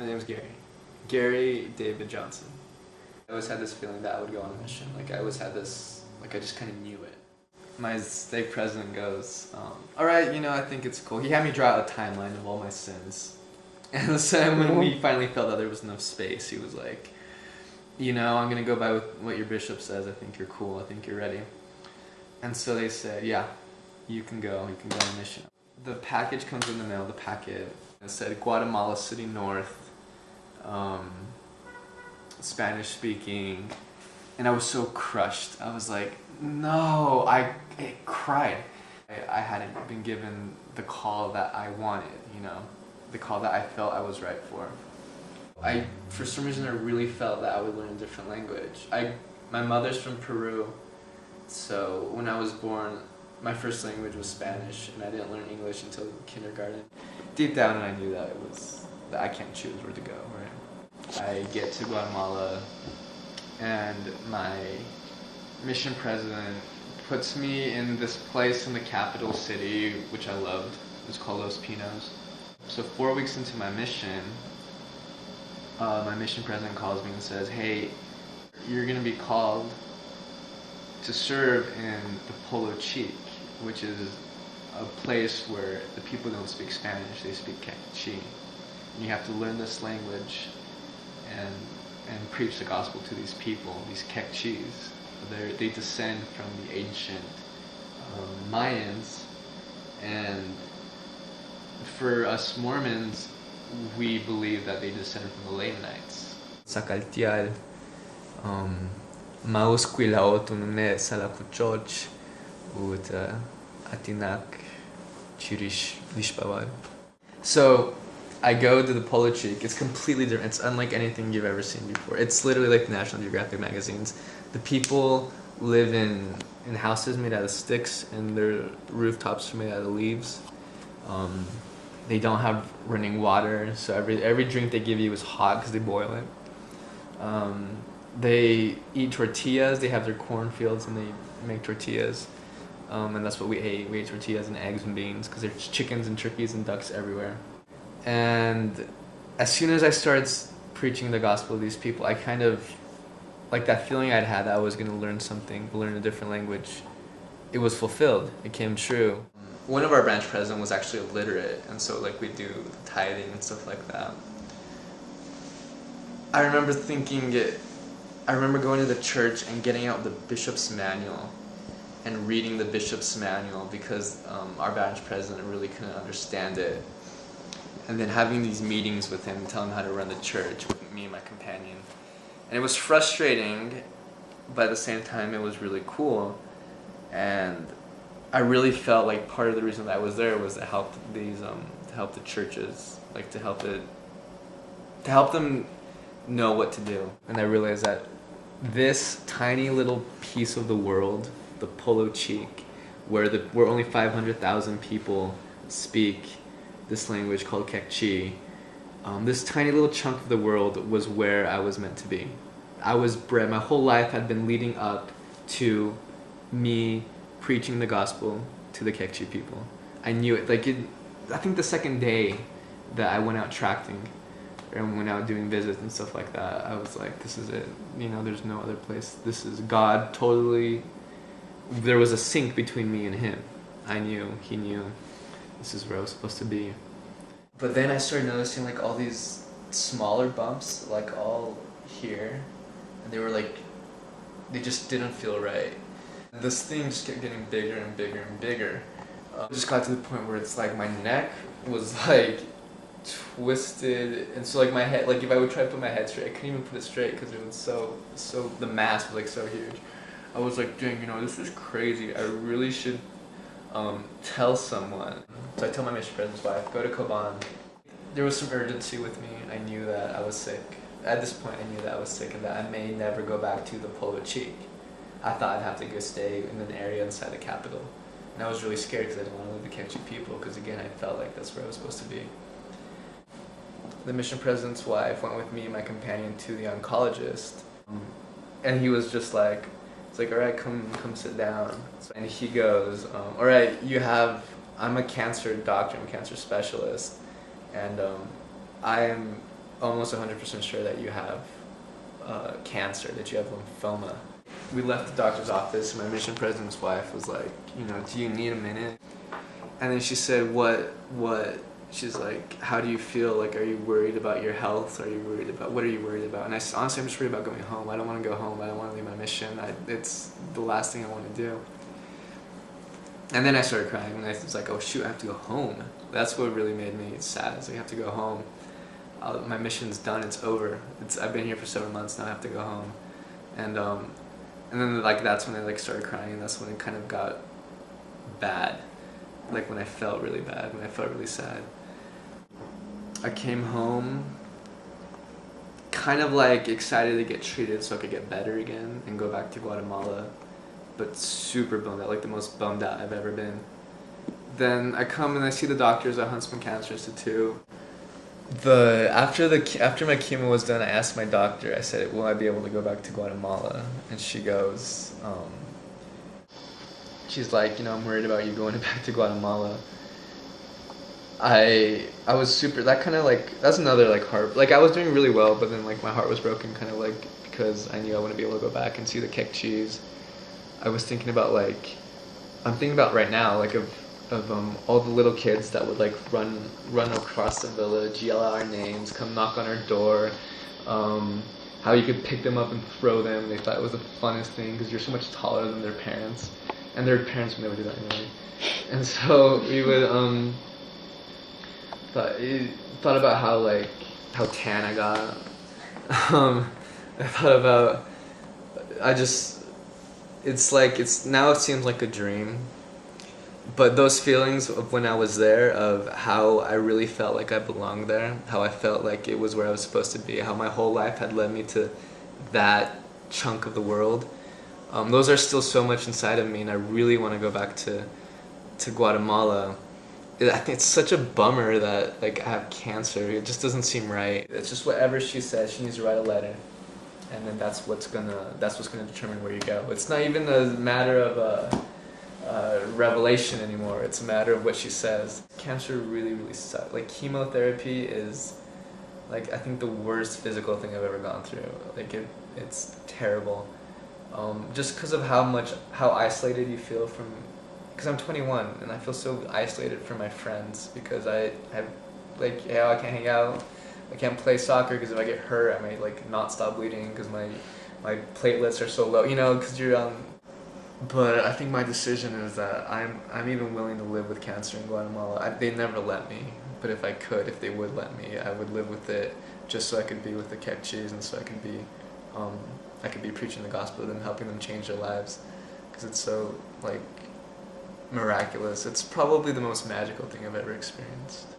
My name's Gary. Gary David Johnson. I always had this feeling that I would go on a mission. Like I always had this, like I just kind of knew it. My stake president goes, all right, you know, I think it's cool. He had me draw out a timeline of all my sins. And so when we finally felt that there was enough space, he was like, you know, I'm going to go by with what your bishop says. I think you're cool. I think you're ready. And so they said, yeah, you can go. You can go on a mission. The package comes in the mail, the packet. It said Guatemala City North, Spanish speaking. And I was so crushed. I was like, no, I cried. I hadn't been given the call that I wanted, you know, the call that I felt I was right for. For some reason, I really felt that I would learn a different language. My mother's from Peru, so when I was born, my first language was Spanish, and I didn't learn English until kindergarten. Deep down, I knew that that I can't choose where to go, right? I get to Guatemala, and my mission president puts me in this place in the capital city, which I loved. It's called Los Pinos. So 4 weeks into my mission president calls me and says, hey, you're going to be called to serve in the Polo Chic, which is a place where the people don't speak Spanish, they speak Quechua. And you have to learn this language and preach the gospel to these people, these Quechuas. They descend from the ancient Mayans, and for us Mormons, we believe that they descend from the Lamanites. Sakaltial, Mausquilaotunune Salakuchoch, ut Atinak Chirish Lishpavar. So I go to the Polo Chic. It's completely different. It's unlike anything you've ever seen before. It's literally like the National Geographic magazines. The people live in houses made out of sticks, and their rooftops are made out of leaves. They don't have running water, so every drink they give you is hot because they boil it. They eat tortillas. They have their cornfields and they make tortillas, and that's what we ate. We ate tortillas and eggs and beans because there's chickens and turkeys and ducks everywhere. And as soon as I started preaching the gospel to these people, I kind of, like that feeling I'd had that I was going to learn a different language, it was fulfilled. It came true. One of our branch presidents was actually illiterate, and so like we do tithing and stuff like that. I remember going to the church and getting out the bishop's manual and reading the bishop's manual because our branch president really couldn't understand it. And then having these meetings with him, telling him how to run the church with me and my companion. And it was frustrating, but at the same time it was really cool. And I really felt like part of the reason that I was there was to help to help the churches, like to help them know what to do. And I realized that this tiny little piece of the world, the Polo Chic, where only 500,000 people speak this language called Quechua, this tiny little chunk of the world was where I was meant to be. I was bred. My whole life had been leading up to me preaching the gospel to the Quechua people. I knew it. I think the second day that I went out tracting and went out doing visits and stuff like that, I was like, this is it. You know, there's no other place. This is God totally. There was a sync between me and him. I knew, he knew. This is where I was supposed to be. But then I started noticing like all these smaller bumps, like all here, and they were like, they just didn't feel right. This thing just kept getting bigger and bigger and bigger. It just got to the point where it's like my neck was like twisted, and so like my head, like if I would try to put my head straight, I couldn't even put it straight because it was so the mass was like so huge. I was like, dang, you know, this is crazy. I really should tell someone. So I told my mission president's wife, go to Coban. There was some urgency with me. I knew that I was sick. At this point, I knew that I was sick and that I may never go back to the Polo Chic. I thought I'd have to go stay in an area inside the capital. And I was really scared because I didn't want to leave the Quechua people because, again, I felt like that's where I was supposed to be. The mission president's wife went with me and my companion to the oncologist. And he was just like, it's like, all right, come sit down. And he goes, all right, I'm a cancer doctor, I'm a cancer specialist, and almost 100% sure that you have cancer, that you have lymphoma. We left the doctor's office, and my mission president's wife was like, you know, do you need a minute? And then she said, what? She's like, how do you feel? Like, are you worried about your health? What are you worried about? And I said, honestly, I'm just worried about going home. I don't want to go home. I don't want to leave my mission. It's the last thing I want to do. And then I started crying, and I was like, oh shoot, I have to go home. That's what really made me sad, is I have to go home. My mission's done, it's over. I've been here for 7 months, now I have to go home. And then like that's when I like started crying, and that's when it kind of got bad. Like when I felt really bad, when I felt really sad. I came home kind of like excited to get treated so I could get better again and go back to Guatemala, but super bummed out, like the most bummed out I've ever been. Then I come and I see the doctors at Huntsman Cancer Institute. After my chemo was done, I asked my doctor, I said, will I be able to go back to Guatemala? And she goes, she's like, you know, I'm worried about you going back to Guatemala. I was super, that kind of like, that's another like heart, like I was doing really well, but then like my heart was broken kind of like because I knew I wouldn't be able to go back and see the kekchis. I was thinking about like, I'm thinking about right now like of all the little kids that would like run across the village, yell out our names, come knock on our door, how you could pick them up and throw them. They thought it was the funnest thing because you're so much taller than their parents, and their parents would never do that anyway. And so we would thought about how tan I got. I thought about now it seems like a dream. But those feelings of when I was there, of how I really felt like I belonged there, how I felt like it was where I was supposed to be, how my whole life had led me to that chunk of the world, those are still so much inside of me, and I really want to go back to Guatemala. I think it's such a bummer that like I have cancer. It just doesn't seem right. It's just whatever she says. She needs to write a letter, and then that's what's gonna determine where you go. It's not even a matter of revelation anymore. It's a matter of what she says. Cancer really sucks. Like chemotherapy is like I think the worst physical thing I've ever gone through. Like it's terrible. Just because of how isolated you feel from. Because I'm 21 and I feel so isolated from my friends because I have like I can't hang out, I can't play soccer because if I get hurt I might like not stop bleeding because my platelets are so low, you know, because you're But I think my decision is that I'm even willing to live with cancer in Guatemala. They never let me, but if they would let me, I would live with it just so I could be with the kekchis and so I could be preaching the gospel to them, helping them change their lives, because it's so like miraculous. It's probably the most magical thing I've ever experienced.